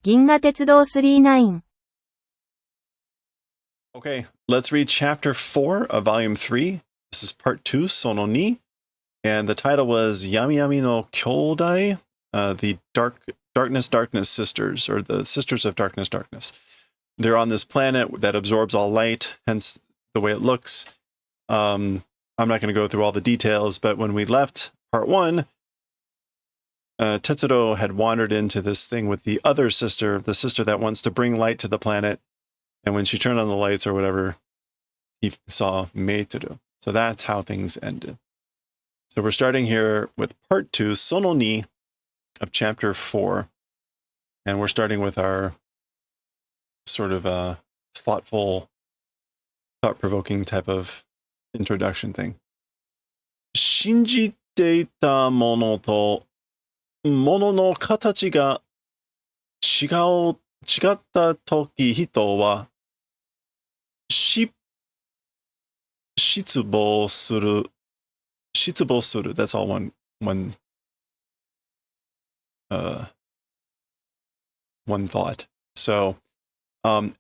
銀河鉄道39。 Okay, let's read chapter 4 of volume 3. This is part 2, sono ni. And the title was Yami Yami no Kyodai, the Darkness Sisters, or the Sisters of Darkness. They're on this planet that absorbs all light, hence the way it looks. I'm not going to go through all the details, but when we left part 1, Tetsuro had wandered into this thing with the other sister, the sister that wants to bring light to the planet. And when she turned on the lights or whatever, he saw Meitoru. So that's how things ended. So we're starting here with part 2, sono ni, of chapter 4. And we're starting with our sort of thought-provoking type of introduction thing. 信じていたものとものの形が違ったとき人は失望する。That's all one thought. So,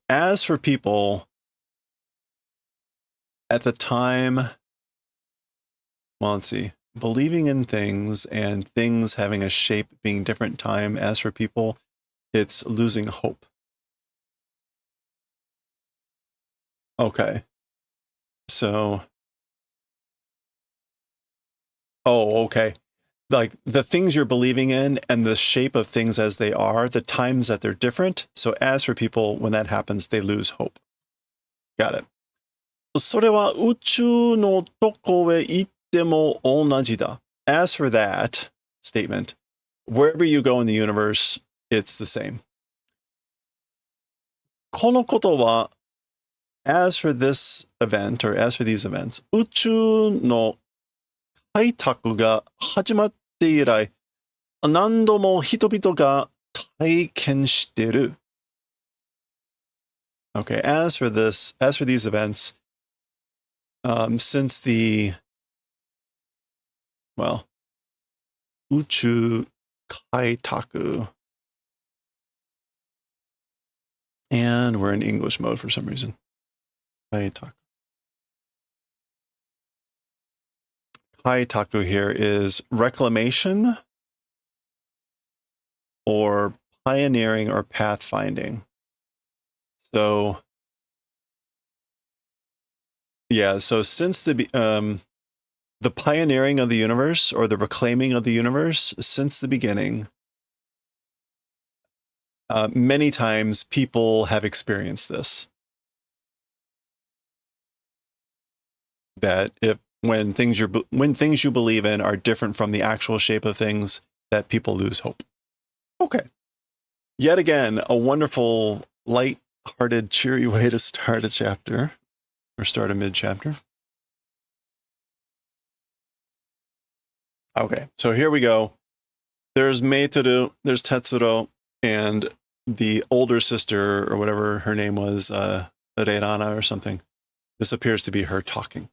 as for people at the time, well, let's see, believing in things and things having a shape being different time, as for people, it's losing hope. Okay. So, okay. Like the things you're believing in and the shape of things as they are, the times that they're different. So as for people, when that happens, they lose hope. Got it. それは宇宙のどこへ行っても同じだ. As for that statement, wherever you go in the universe, it's the same. このことは as for this event, or as for these events, 宇宙の開拓が始まって以来、何度も人々が体験してる。Okay, as for these events, since the, well, 宇宙開拓, and we're in English mode for some reason. 開拓. Kaitaku here is reclamation or pioneering or pathfinding. So, yeah, so since the pioneering of the universe or the reclaiming of the universe, since the beginning, many times people have experienced this. That when things you believe in are different from the actual shape of things, that people lose hope. Okay. Yet again, a wonderful, light-hearted, cheery way to start a chapter, or start a mid-chapter. Okay, so here we go. There's Meitoru, there's Tetsuro, and the older sister, or whatever her name was, Reirana or something. This appears to be her talking.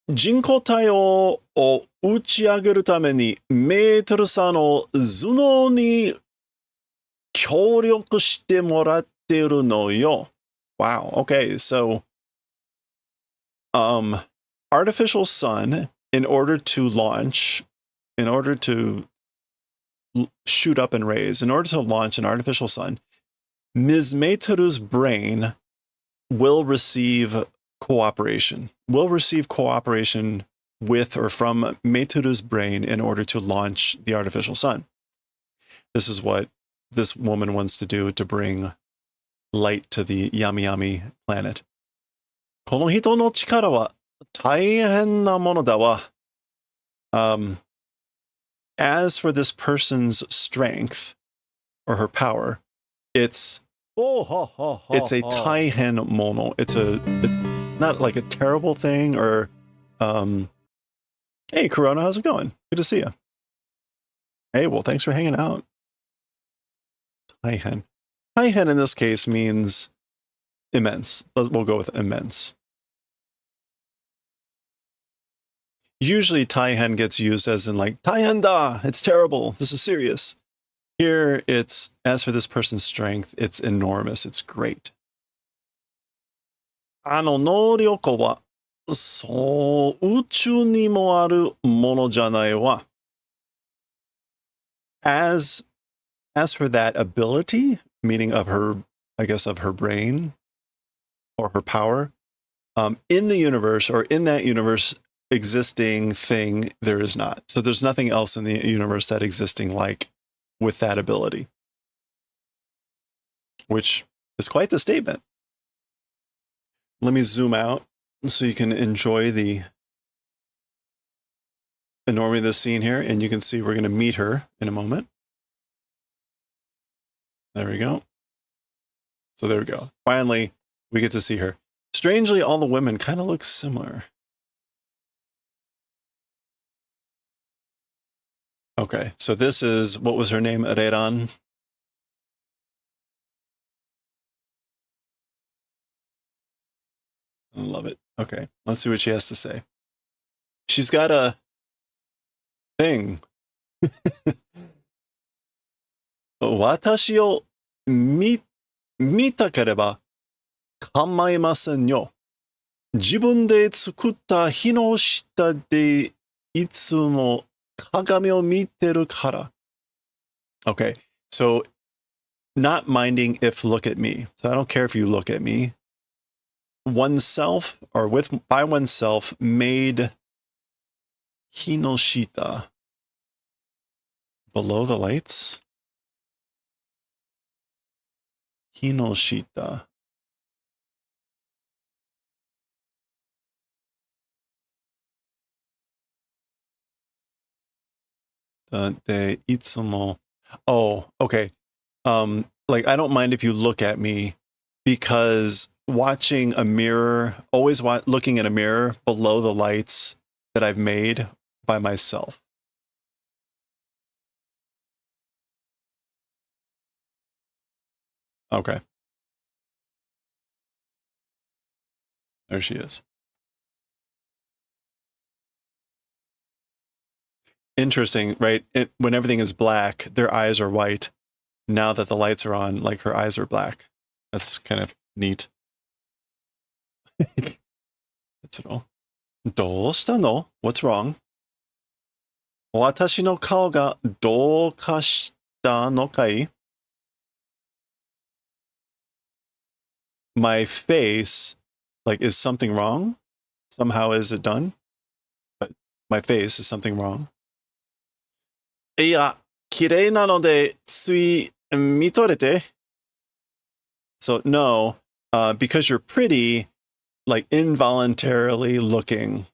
人工体を打ち上げるためにメートルさんの頭脳に協力してもらっているのよ. Wow. Okay. So, artificial sun, in order to shoot up and raise, in order to launch an artificial sun, Ms. Meitoru's brain will receive cooperation with or from Meitoru's brain in order to launch the artificial sun. This is what this woman wants to do to bring light to the Yami Yami planet. この人の力は大変なものだわ. As for this person's strength or her power, it's a taihen mono. It's not like a terrible thing or, hey, Corona, how's it going? Good to see you. Hey, well, thanks for hanging out. Taihen. Taihen in this case means immense. We'll go with immense. Usually taihen gets used as in like, taihen da, it's terrible, this is serious. Here, it's, as for this person's strength, it's enormous. It's great. あの能力は、そう宇宙にもあるものじゃないわ。As for that ability, meaning of her, I guess, of her brain or her power, in the universe or in that universe existing thing, there is not. So there's nothing else in the universe that existing like with that ability, which is quite the statement. Let me zoom out so you can enjoy the enormity of this scene here, and you can see we're going to meet her in a moment. There we go. So there we go. Finally, we get to see her. Strangely, all the women kind of look similar. Okay, so this is, what was her name? Reiran? I love it. Okay, let's see what she has to say. She's got a thing. 私を見たければ構いませんよ。自分で作った日の下でいつも鏡を見てるから。Okay, so not minding if look at me. So I don't care if you look at me. Oneself or by oneself made hinoshita below the lights. Hinoshita. De itsumo. Oh, okay. Like I don't mind if you look at me, because watching a mirror, always looking at a mirror below the lights that I've made by myself. Okay. There she is. Interesting, right? When everything is black, their eyes are white. Now that the lights are on, like her eyes are black. That's kind of neat. That's it all. どうしたの? What's wrong? 私の顔がどうかしたのかい? My face, like, is something wrong? Somehow is it done? But my face, is something wrong? いや、綺麗なのでつい見とれて. So no, because you're pretty, like involuntarily looking.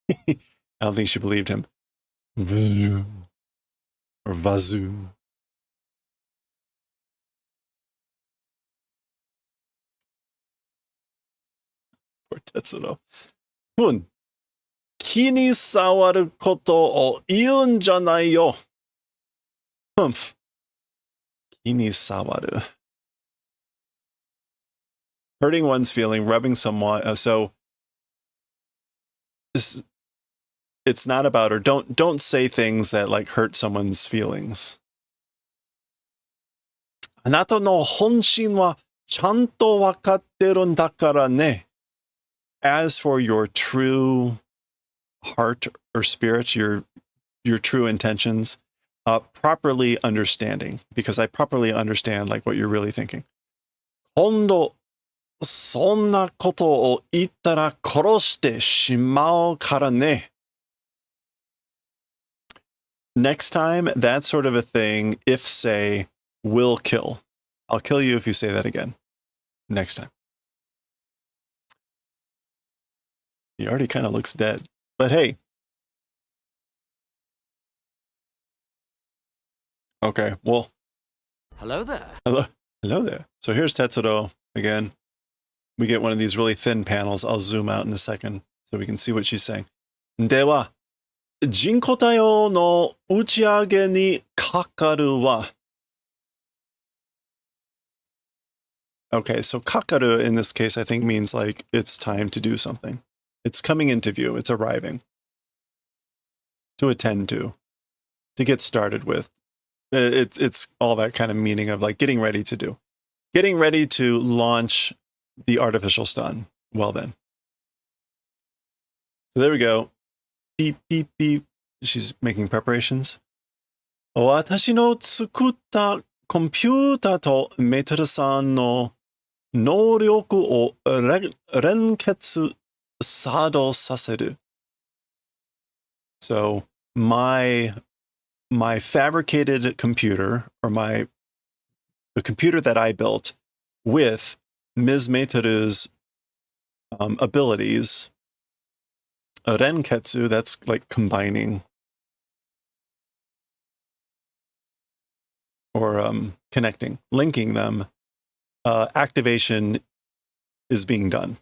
I don't think she believed him. Or Vazu. Poor Tetsudo. 気に障ることを言うんじゃないよ. Humph. 気に障る. Hurting one's feeling, rubbing someone. So it's not about, or don't say things that like hurt someone's feelings. あなたの本心はちゃんとわかってるんだからね. As for your true heart or spirit, your true intentions, properly understanding, because I properly understand like what you're really thinking. 今度そんなことを言ったら殺してしまうからね. Next time, that sort of a thing, if say, will kill. I'll kill you if you say that again. Next time. He already kind of looks dead. But hey. Okay, well. Hello there. Hello there. So here's Tetsuro again. We get one of these really thin panels. I'll zoom out in a second so we can see what she's saying. では、人工太陽の打ち上げにかかるわ. Okay, so kakaru in this case I think means like it's time to do something. It's coming into view. It's arriving. to attend to get started with. It's all that kind of meaning of like getting ready to do. Getting ready to launch the artificial sun. Well then. So there we go. Beep, beep, beep. She's making preparations. 私の作ったコンピュータとメタルさんの能力を連結作動させる. So my fabricated computer, or the computer that I built with Ms. Meteru's abilities, renketsu, that's like combining or connecting, linking them. Activation is being done.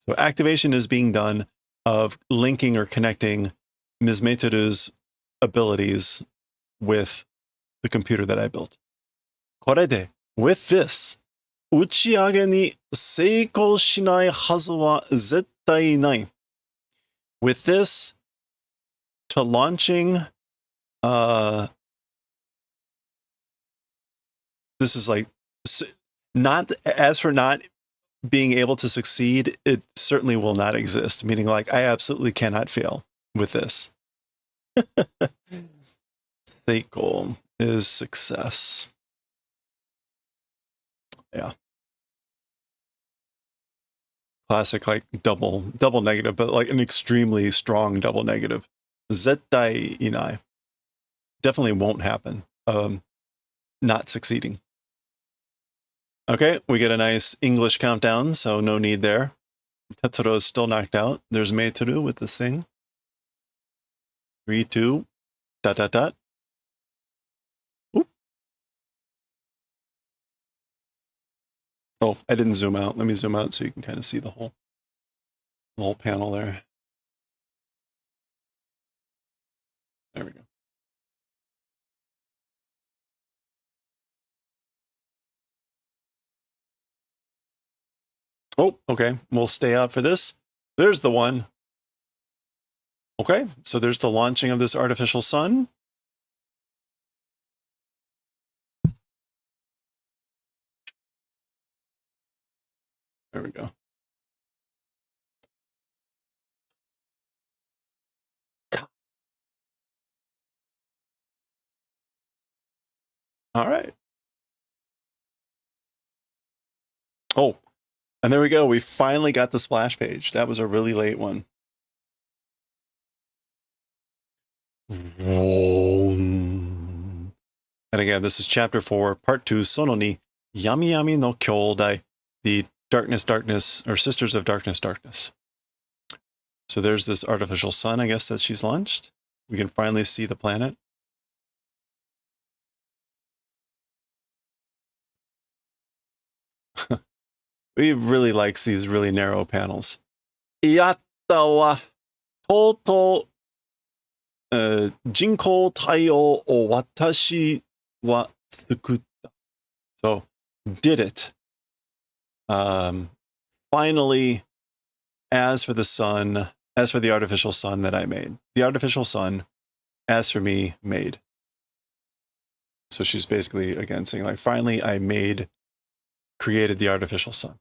So activation is being done of linking or connecting Ms. Meteru's abilities with the computer that I built. これで, with this, 打ち上げに成功しないはずは絶対ない. With this, to launching, this is like, not, as for not being able to succeed, it certainly will not exist. Meaning like, I absolutely cannot fail with this. 成功 is success. Yeah. Classic, like double negative, but like an extremely strong double negative. 絶対いない. Definitely won't happen. Not succeeding. Okay, we get a nice English countdown, so no need there. Tetsuro is still knocked out. There's Meiteru with this thing. 3, 2, ... Oop. Oh, I didn't zoom out. Let me zoom out so you can kind of see the whole panel there. There we go. Oh, okay. We'll stay out for this. There's the one. Okay, so there's the launching of this artificial sun. There we go. All right. Oh, and there we go. We finally got the splash page. That was a really late one. And again, this is chapter 4, part 2, sono ni yami yami no kyōdai, the darkness, or sisters of darkness. So there's this artificial sun, I guess, that she's launched. We can finally see the planet. We really likes these really narrow panels. Yatta wa toto jinkou tai o watashi wa tsukutta. So, did it. Finally, as for the artificial sun that I made. The artificial sun, as for me, made. So she's basically, again, saying like, finally I created the artificial sun.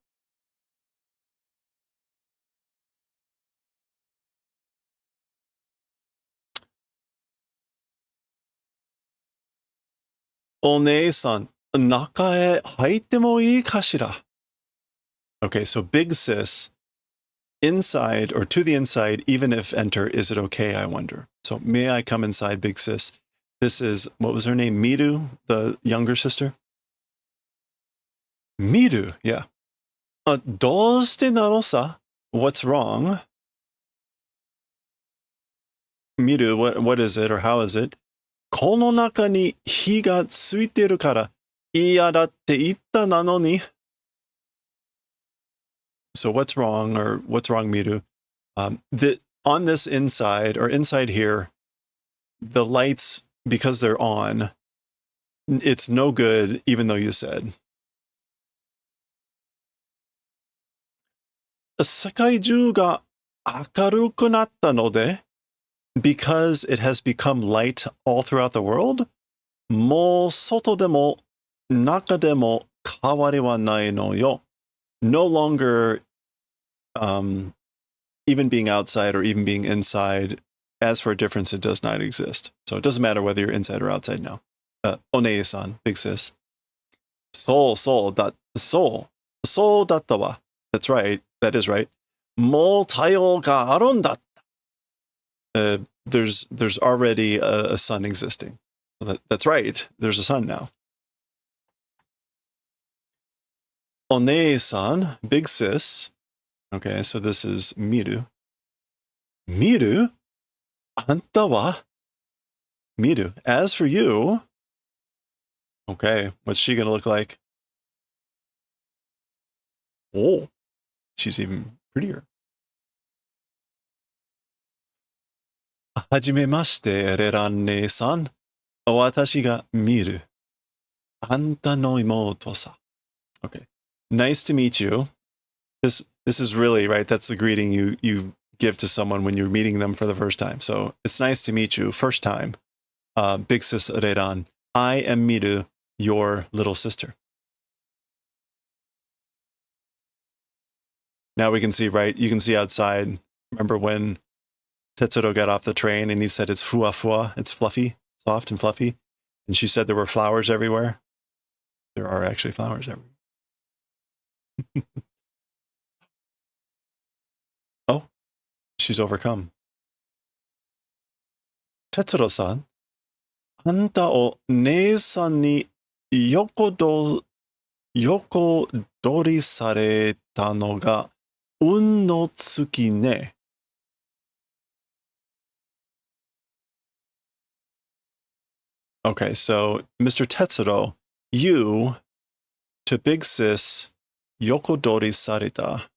O-nee-san, naka e haite mo ii kashira? Okay, so big sis, inside or to the inside, even if enter, is it okay, I wonder? So may I come inside, big sis? This is, what was her name? Miru, the younger sister? Miru, yeah. どうしてなのさ? What's wrong? Miru, what is it or how is it? この中に火がついてるから嫌だって言ったなのに. So what's wrong, or what's wrong, Miru? On this inside, or inside here, the lights, because they're on, it's no good, even though you said. 世界中が明るくなったので because it has become light all throughout the world, もう外でも中でも変わりはないのよ. No longer even being outside or even being inside, as for a difference, it does not exist. So it doesn't matter whether you're inside or outside now. Onei-san, big sis. So datta wa. That's right. That is right. Mo tayo ga arun datta. There's already a sun existing. That's right. There's a sun now. Onei-san, big sis. Okay, so this is Miru. Miru? Anta wa? Miru. As for you... Okay, what's she gonna look like? Oh, she's even prettier. Hajimemashite, Reran-ne-san. Watashi ga Miru. Anta no imoto sa. Okay. Nice to meet you. This is really, right, that's the greeting you give to someone when you're meeting them for the first time. So it's nice to meet you, first time. Big sis Reran. I am Miru, your little sister. Now we can see, right, you can see outside. Remember when Tetsuro got off the train and he said it's fua, it's fluffy, soft and fluffy. And she said there were flowers everywhere. There are actually flowers everywhere. Oh, she's overcome. Tetsuro-san, あんたを姉さんに横取りされたのが運の尽きね. Okay, so Mr. Tetsuro, you to Big Sis yokodori sareta.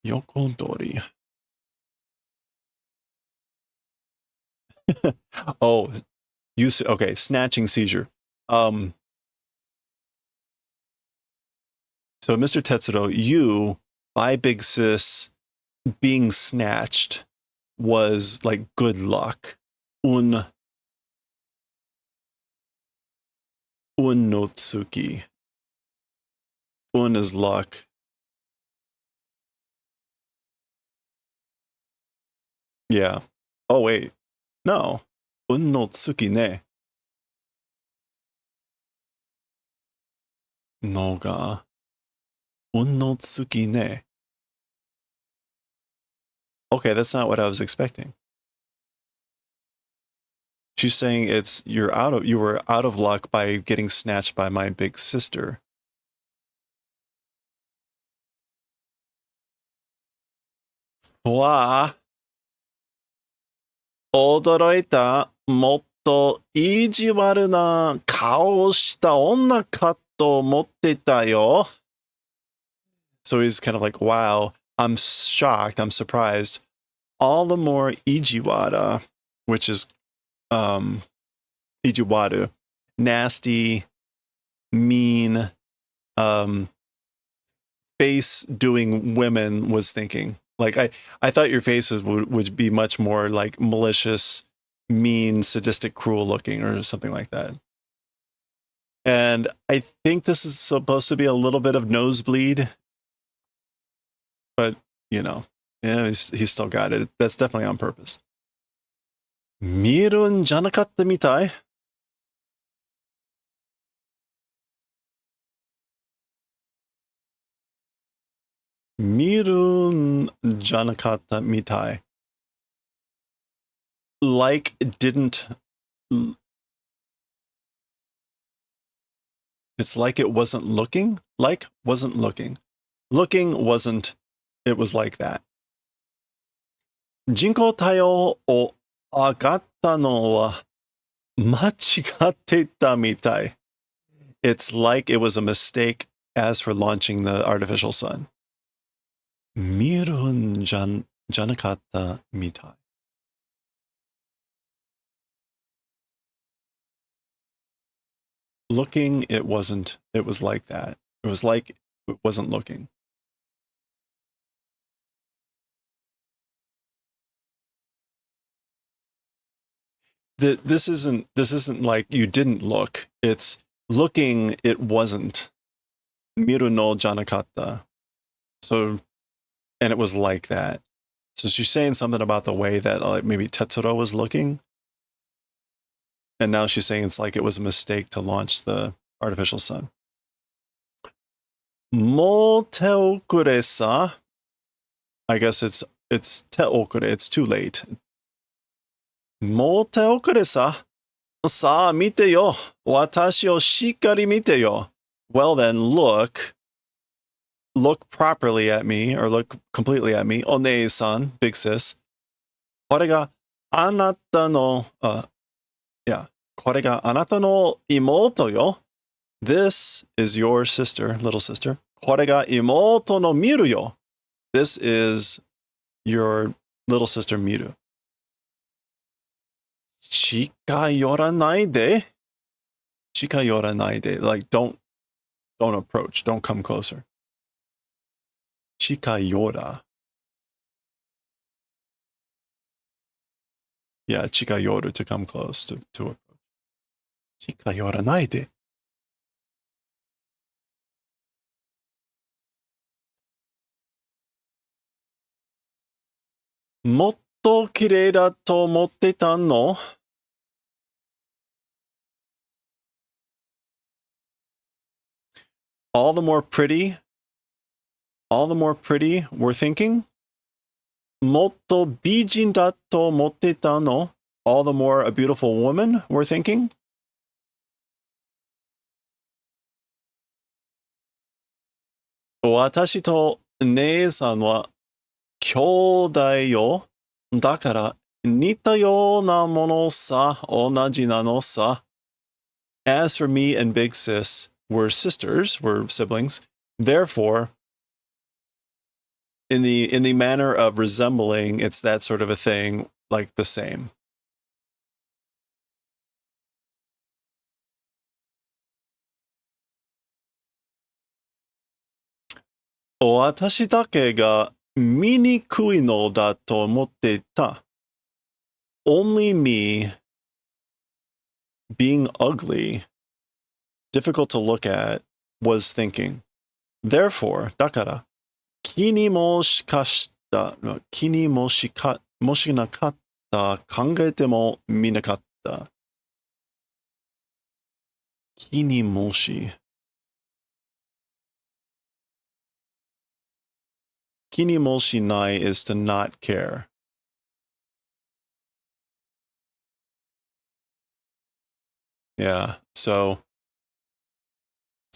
Yokodori. Oh, okay, snatching seizure. So Mr. Tetsuro, you by Big Sis being snatched was like good luck. Un no tsuki. Un is luck. Yeah. Oh wait. No. Un no tsuki ne. No ga. Un no tsuki ne. Okay, that's not what I was expecting. She's saying you were out of luck by getting snatched by my big sister. Wa. Odoroita motto ijiwaru na kao shita onna ka to motte yo. So he's kind of like, wow, I'm shocked, I'm surprised. All the more ijiwara, which is ijiwaru, nasty, mean, face doing women was thinking. Like I thought your faces would be much more like malicious, mean, sadistic, cruel looking or something like that. And I think this is supposed to be a little bit of nosebleed, but you know, yeah, he's still got it. That's definitely on purpose. Mirun janakatta mitai. Mirun janakatta mitai. Like didn't. It's like it wasn't looking. Like wasn't looking. Looking wasn't. It was like that. Jinko tayo o agatta no wa machigatte ita mitai. It's like it was a mistake as for launching the artificial sun. Mirun janakatta mitai. Looking, it wasn't. It was like that. It was like it wasn't looking. This isn't like you didn't look. It's looking, it wasn't. Miru no janakatta. So, and it was like that. So she's saying something about the way that like maybe Tetsuro was looking. And now she's saying it's like it was a mistake to launch the artificial sun. Mo teokure sa. I guess it's teokure. It's too late. Mo teokure sa. Sa mite yo. Watashi o shikkari mite yo. Well then, look properly at me, or look completely at me. Onei-san, big sis. これがあなたの、yeah. これがあなたの妹よ. This is your sister, little sister. これが妹のミルよ. This is your little sister Miru. 近寄らないで. 近寄らないで. Like, don't approach. Don't come closer. 近寄ら. Yeah, 近寄る to come close, to approach. 近寄らないで. Motto kirei da to omotte ta no? All the more pretty, we're thinking. Motto bijin da to omotte ta no? All the more a beautiful woman, we're thinking. Watashi to nee-san wa kyōdai yo. だから似たようなものさ、同じなのさ. As for me and Big Sis, we're sisters, we're siblings. Therefore, in the manner of resembling, it's that sort of a thing, like the same. Watashi dake ga minikui no da to omotte ta. Only me being ugly, difficult to look at, was thinking. Therefore, だから、気にもしなかった、考えてもみなかった。気にもし。気にもしない is to not care. Yeah, so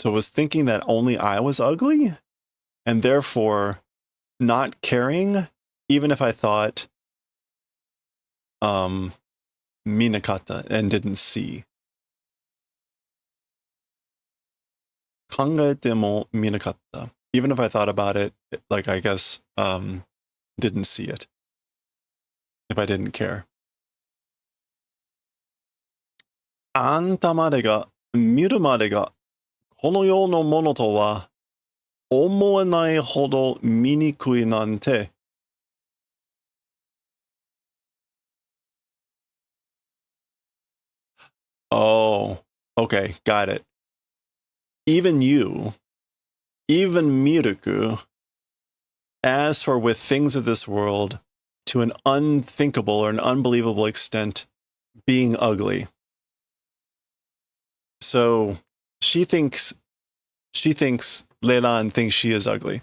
was thinking that only I was ugly, and therefore not caring, even if I thought minakata and didn't see. 考えてもみなかった. Even if I thought about it, like I guess didn't see it. If I didn't care. あんたまでが見るまでがこの世のものとは思えないほど醜いなんて. Oh, okay, got it. Even you, even Miruku, as for with things of this world, to an unthinkable or an unbelievable extent, being ugly. So she thinks Leilan thinks she is ugly.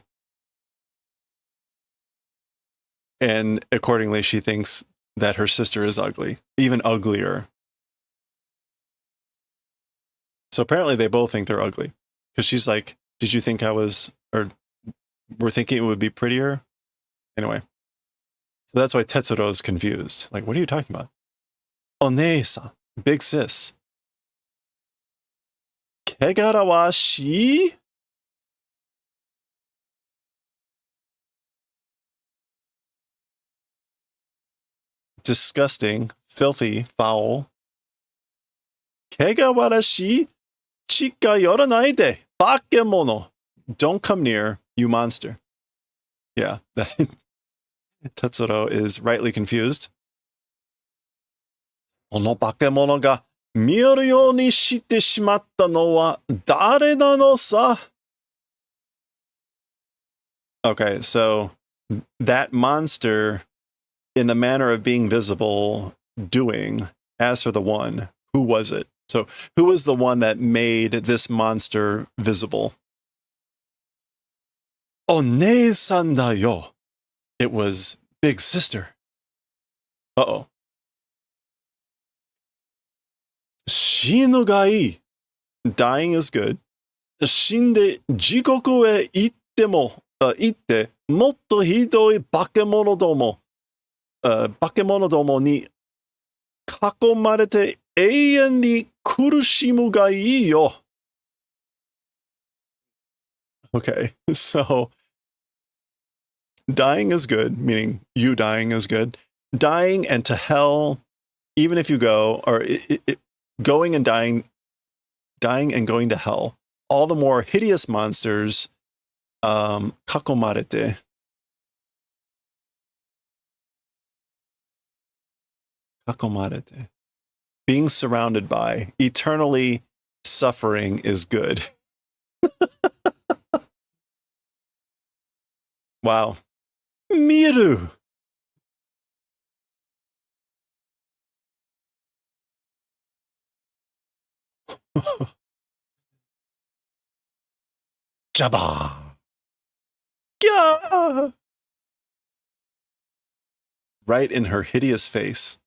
And accordingly, she thinks that her sister is ugly, even uglier. So apparently they both think they're ugly. Because she's like, did you think I was, or we're thinking it would be prettier? Anyway. So that's why Tetsuro is confused. Like, what are you talking about? Onei-san, big sis. Kegara wa shi? Disgusting, filthy, foul. Kegawara shi? Chika yoranai de. Bakemono. Don't come near, you monster. Yeah, Tetsuro is rightly confused. この化け物が見えるようにしてしまったのは誰なのさ? Okay, so that monster, in the manner of being visible, doing, as for the one, who was it? So, who was the one that made this monster visible? お姉さんだよ. It was Big Sister. Uh-oh. 死ぬがいい. Dying is good. 死んで地獄へ行っても、行って、もっとひどい化け物どもに囲まれて永遠に苦しむがいいよ. Okay, so dying is good, meaning you dying is good. Dying and to hell, even if you go, or going and dying and going to hell, all the more hideous monsters, kakomarete. Kakomarete. Being surrounded by, eternally suffering is good. Wow. Miru. Jabba. Yeah. Right in her hideous face.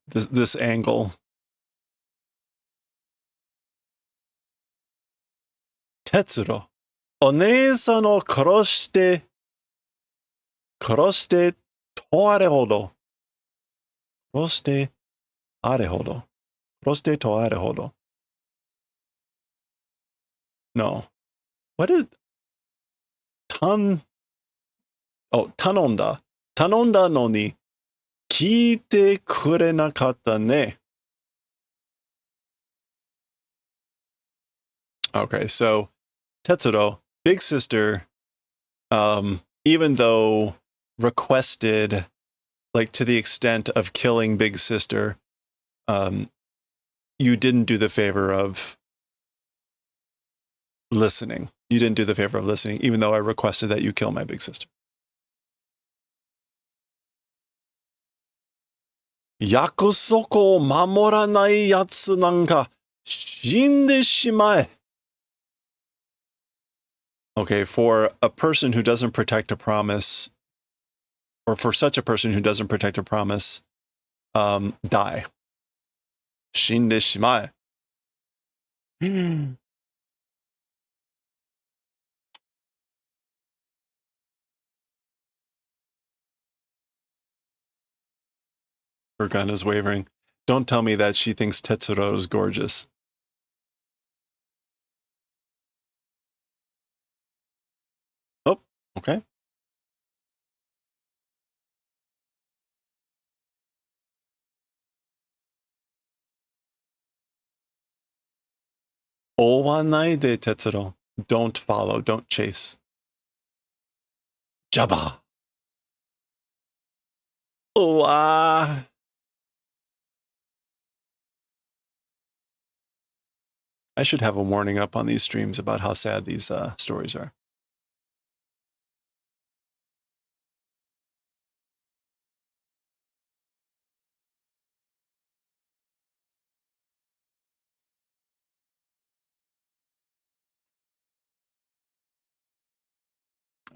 This angle. Tetsuro. お姉さんを殺してとあれほど. 殺してあれほど. 殺してとあれほど. No. What did... 頼んだのに聞いてくれなかったね. Okay, so Tetsuro, Big Sister, even though requested, like to the extent of killing Big Sister, you didn't do the favor of listening. You didn't do the favor of listening, even though I requested that you kill my big sister. 約束を守らないやつなんか死んでしまえ. Okay, for a person who doesn't protect a promise, or for such a person who doesn't protect a promise, die. 死んでしまえ. Her gun is wavering. Don't tell me that she thinks Tetsuro is gorgeous. Oh, okay. Owanaide Tetsuro. Don't follow, don't chase. Jabba. Oh, I should have a warning up on these streams about how sad these stories are.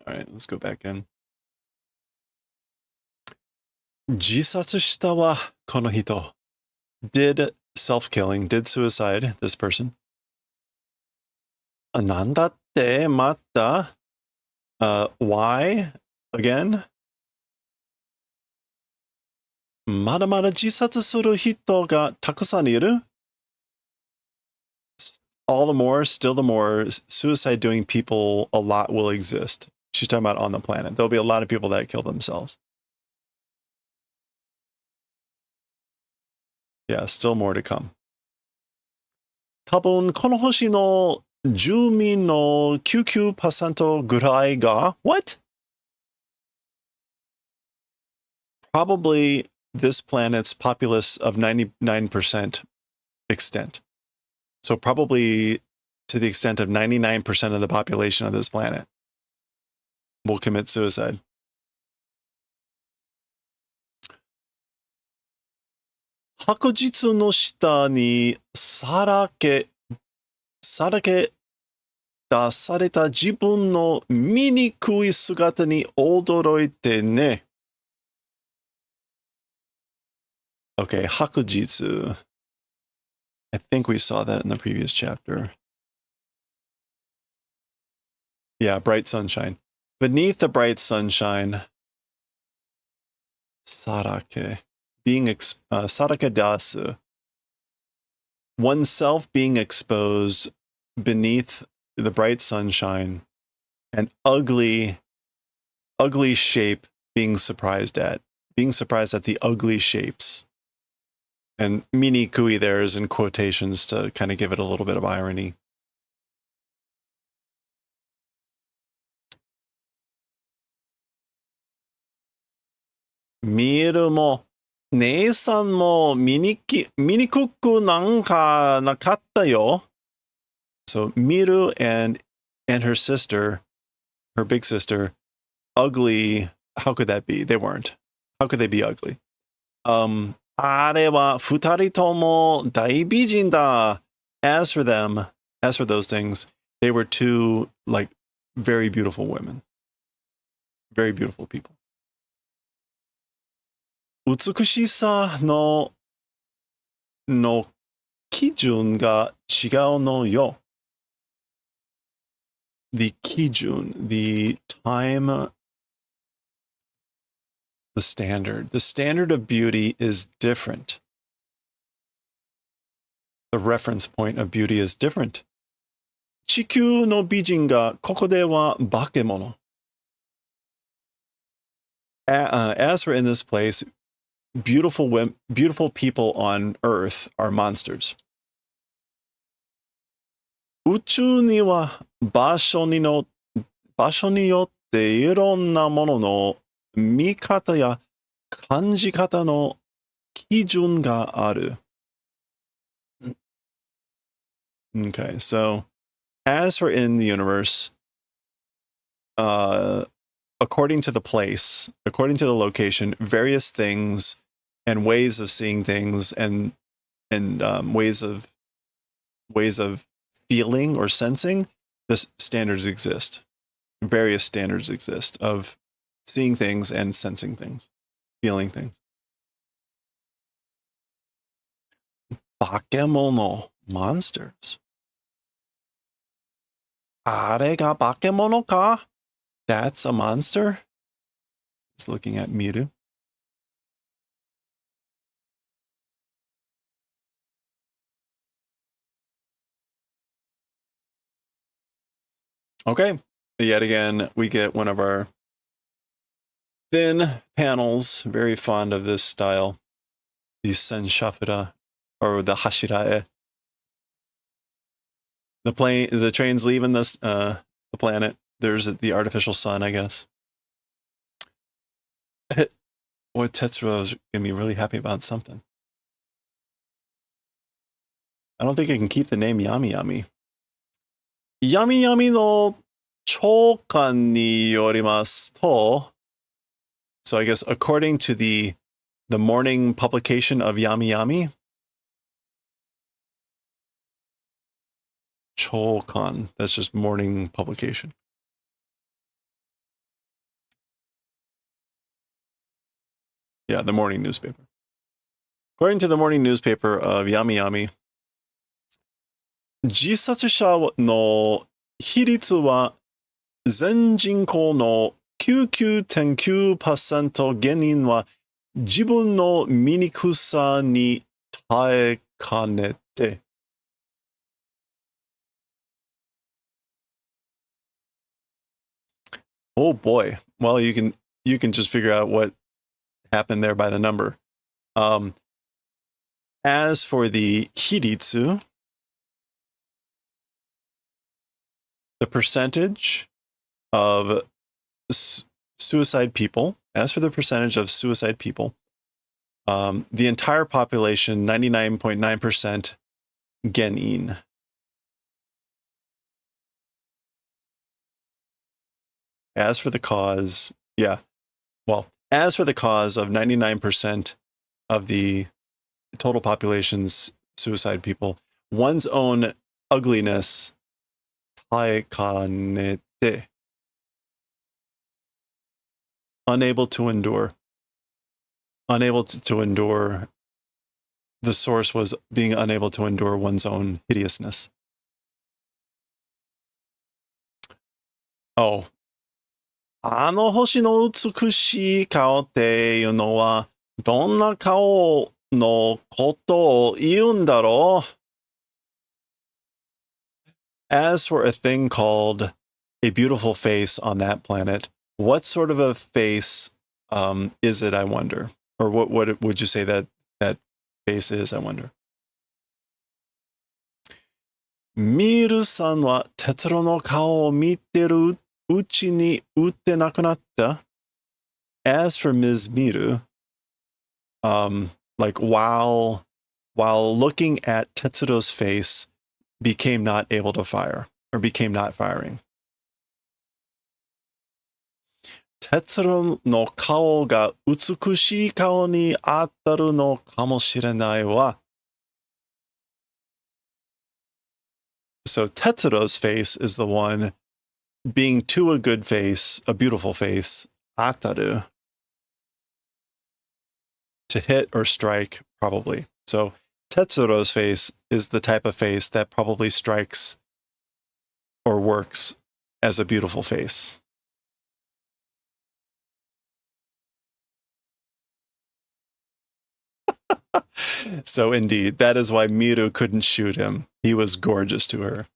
All right, let's go back in. 自殺したわ、この人. Did self-killing, did suicide, this person. なんだってまた? Why? Again? まだまだ自殺する人がたくさんいる? All the more, still the more, suicide doing people, a lot will exist. She's talking about on the planet. There'll be a lot of people that kill themselves. Yeah, still more to come. 多分この星の住民の99%ぐらいが what? Probably this planet's populace of 99% extent. So probably to the extent of 99% of the population of this planet will commit suicide. Haku jitsu no shita ni sarake 出された自分の醜い姿に驚いてね。Okay, hakujitsu. I think we saw that in the previous chapter. Yeah, bright sunshine. Beneath the bright sunshine, sarake, sarake dasu. Oneself being exposed beneath the bright sunshine, an ugly shape being surprised at the ugly shapes. And mini kui there is in quotations to kind of give it a little bit of irony. Miru mo, nei-san mo minikuku nanka nakatta yo. So Miru and her sister, her big sister, ugly. How could that be? They weren't. How could they be ugly? あれは二人とも大美人だ. As for those things, they were two like very beautiful women. Very beautiful people. 美しさの基準が違うのよ. The kijun, the time, the standard of beauty is different. The reference point of beauty is different. 地球の美人がここでは化け物. As for in this place, beautiful people on Earth are monsters. 宇宙には場所によっていろんなものの見方や感じ方の基準がある. Okay, so as for in the universe, according to the place, according to the location, various things and ways of seeing things and ways of feeling or sensing, the standards exist. Various standards exist of seeing things and sensing things, feeling things. Bakemono, monsters. あれが化け物か? That's a monster? He's looking at Miru. Okay, yet again, we get one of our thin panels, very fond of this style. The senshafura, or the hashirae. The train's leaving this the planet. There's the artificial sun, I guess. Boy, Tetsuro is gonna be really happy about something. I don't think I can keep the name Yami Yami. Yami Yami no chokan ni yorimasu to. So I guess according to the morning publication of Yami Yami, chokan, that's just morning publication. Yeah, the morning newspaper. According to the morning newspaper of Yami Yami, 自殺者の比率は全人口の 99.9% 原因は自分の醜さに耐えかねて. Oh boy. Well, you can just figure out what happened there by the number. As for the hiritsu, the percentage of suicide people, as for the percentage of suicide people, the entire population, 99.9% genin. As for the cause, as for the cause of 99% of the total population's suicide people, one's own ugliness, taekanete, unable to endure. Unable to endure. The source was being unable to endure one's own hideousness. Oh. あの星の美しい顔っていうのは、どんな顔のことを言うんだろう? As for a thing called a beautiful face on that planet, what sort of a face is it, I wonder? Or what would you say that face is, I wonder? ミールさんは哲郎の顔を見てるうちに打ってなくなった? As for Ms. Miru, like while looking at Tetsuro's face, became not able to fire, or became not firing. 哲郎の顔が美しい顔に当たるのかもしれないわ. So Tetsuro's face is the one being to a good face, a beautiful face, ataru, to hit or strike, probably. So Tetsuro's face is the type of face that probably strikes or works as a beautiful face. So indeed, that is why Miru couldn't shoot him. He was gorgeous to her.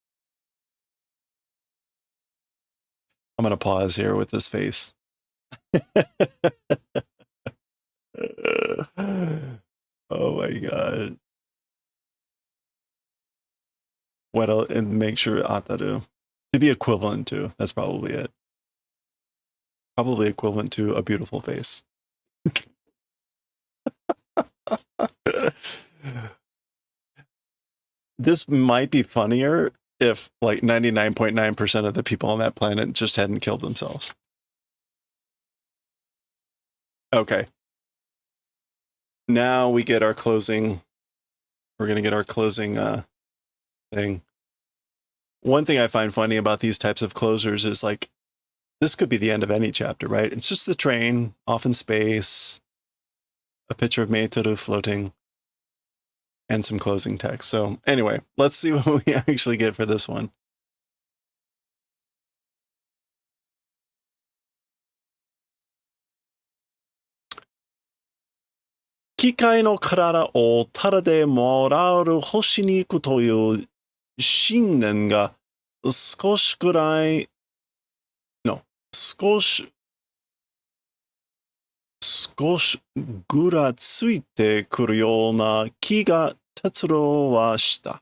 I'm going to pause here with this face. Oh my god. What else? And make sure ataru. To be equivalent to. That's probably it. Probably equivalent to a beautiful face. This might be funnier if like 99.9% of the people on that planet just hadn't killed themselves. Okay. Now we get our closing. We're going to get our closing thing. One thing I find funny about these types of closers is like, this could be the end of any chapter, right? It's just the train off in space, a picture of Meitoru floating, and some closing text. So anyway, let's see what we actually get for this one. Kikai no karara o tara de morauru hoshi ni iku toyu shinnen ga skoshi kurai skoshi guratsuite kuru yona ki ga Tetsuro wa shita.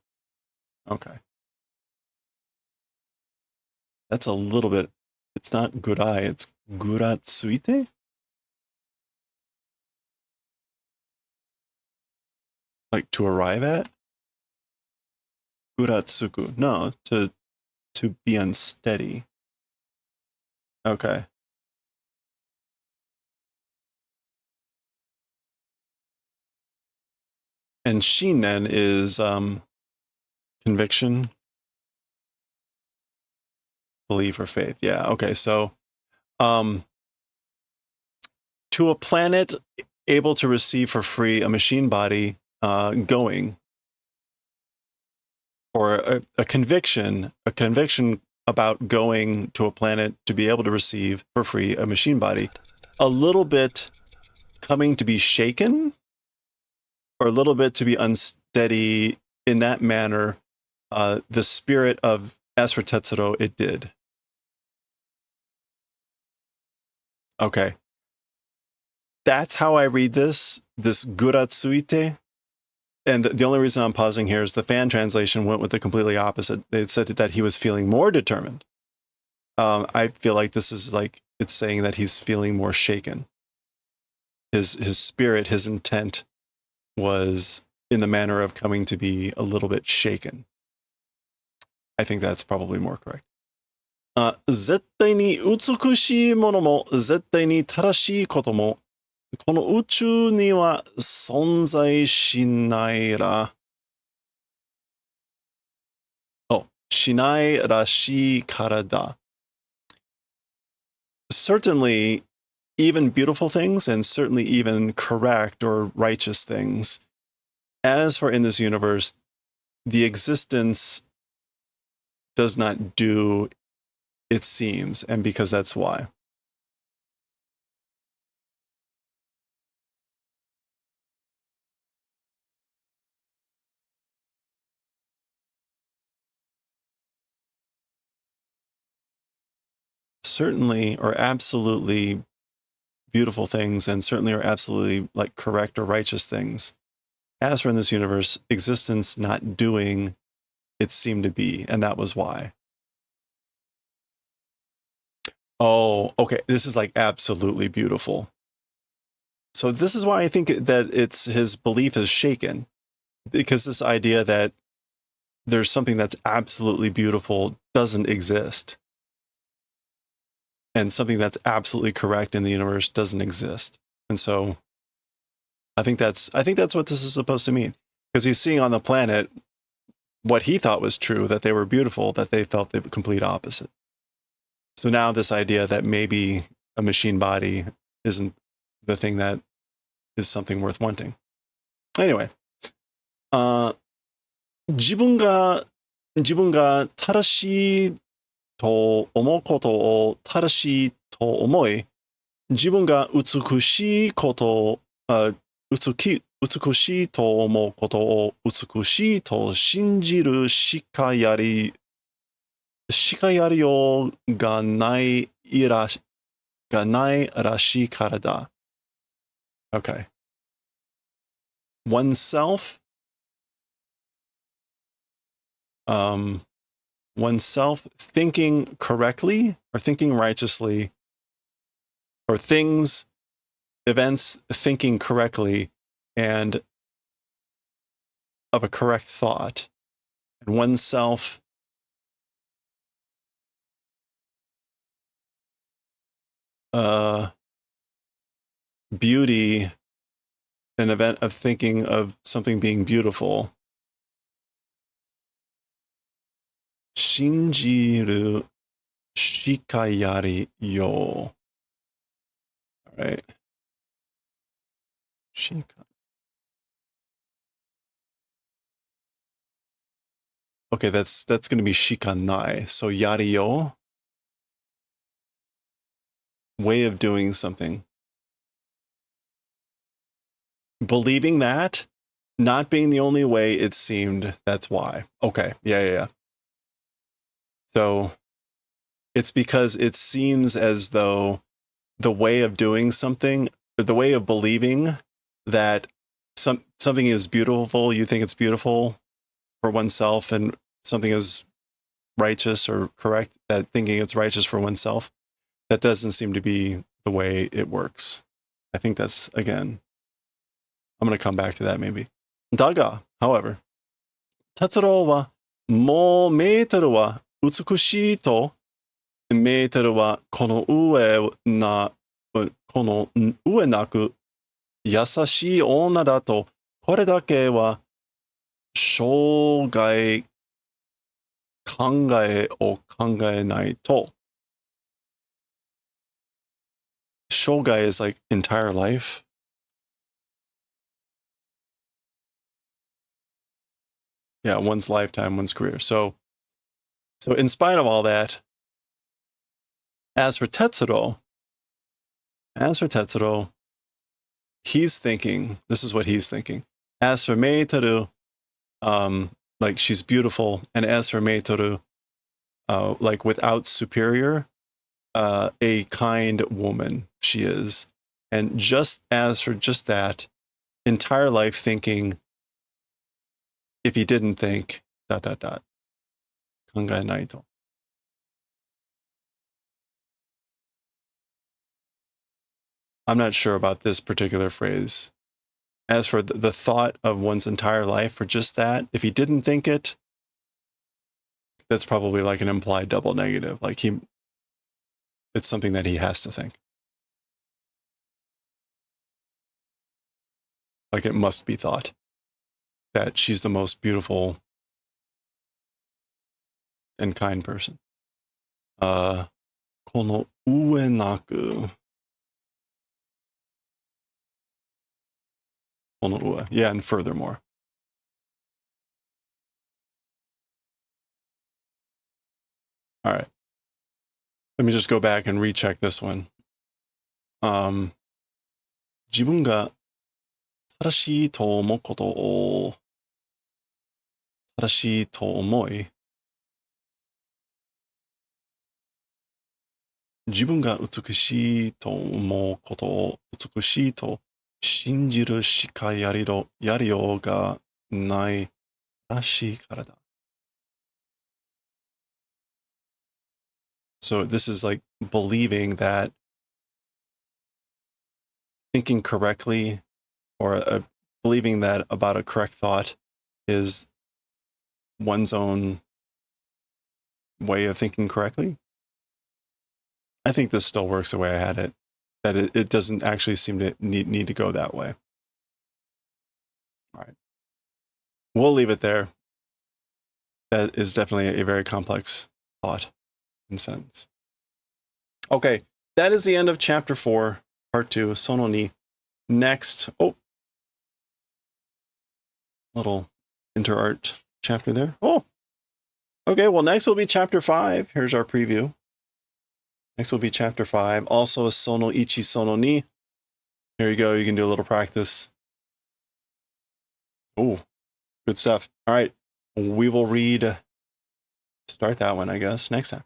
Okay. That's a little bit, it's not gurai, it's guratsuite? Like to arrive at? Guratsuku. No, to be unsteady. Okay. And shinen is conviction, belief, or faith. Yeah, okay. So to a planet able to receive for free a machine body going, or a conviction about going to a planet to be able to receive for free a machine body, a little bit coming to be shaken, or a little bit to be unsteady in that manner, the spirit of, as for Tetsuro, it did. Okay. That's how I read this guratsuite. And the only reason I'm pausing here is the fan translation went with the completely opposite. They said that he was feeling more determined. I feel like this is like it's saying that he's feeling more shaken. His spirit, his intent was in the manner of coming to be a little bit shaken. I think that's probably more correct. 絶対に美しいものも絶対に正しいこともこの宇宙には存在しないら。Oh, しないらしいからだ。Certainly, even beautiful things and certainly even correct or righteous things. As for in this universe, the existence does not do it seems, and because that's why. Certainly or absolutely beautiful things and certainly are absolutely like correct or righteous things. As for in this universe, existence not doing it seemed to be, and that was why. Oh, okay. This is like absolutely beautiful. So this is why I think that it's his belief is shaken, because this idea that there's something that's absolutely beautiful doesn't exist. And something that's absolutely correct in the universe doesn't exist. And so I think that's what this is supposed to mean. Because he's seeing on the planet what he thought was true, that they were beautiful, that they felt the complete opposite. So now this idea that maybe a machine body isn't the thing that is something worth wanting. Anyway, 自分が正しいと思うことを正しいと思い、自分が美しいこと美しいと思うことを美しいと信じるしかやりようがないらしいからだ。Okay. Oneself, oneself thinking correctly or thinking righteously, or things, events thinking correctly and of a correct thought, and oneself beauty, an event of thinking of something being beautiful. 信じるしかやりよう. Right. しか. Okay, that's going to be shikanai. So yariyo, way of doing something. Believing that, not being the only way it seemed, that's why. Okay, yeah. So it's because it seems as though the way of doing something, the way of believing that something is beautiful, you think it's beautiful for oneself, and something is righteous or correct, that thinking it's righteous for oneself, that doesn't seem to be the way it works. I think that's, again, I'm going to come back to that maybe. Daga, however, Tetsuro wa mo meeteru wa utsukushii to meeteru wa kono ue naku yasashii onna da to kore dake wa shogai kangae o kangaenai to. Shogai is like entire life. Yeah, one's lifetime, one's career. So in spite of all that, as for Tetsuro, he's thinking, this is what he's thinking. As for Meitoru, like she's beautiful, and as for Meitoru, like without superior, a kind woman she is. And just as for just that, entire life thinking, if he didn't think, ... 考えないと. I'm not sure about this particular phrase. As for the thought of one's entire life, for just that, if he didn't think it, that's probably like an implied double negative. Like it's something that he has to think. Like it must be thought that she's the most beautiful and kind person. この上なく この上. Yeah, and furthermore. All right. Let me just go back and recheck this one. 自分が正しいと思うことを正しいと思い、自分が美しいと思うことを美しいと信じるしかやりようがないらしいからだ. So this is like believing that thinking correctly or believing that about a correct thought is one's own way of thinking correctly. I think this still works the way I had it, that it doesn't actually seem to need to go that way. All right. We'll leave it there. That is definitely a very complex thought and sentence. Okay, that is the end of chapter 4, part 2, sono ni. Next, little interart chapter there. Oh, okay, well, next will be chapter 5. Here's our preview. Next will be chapter 5. Also, sono ichi, sono ni. Here you go. You can do a little practice. Oh, good stuff. All right. We will start that one, I guess, next time.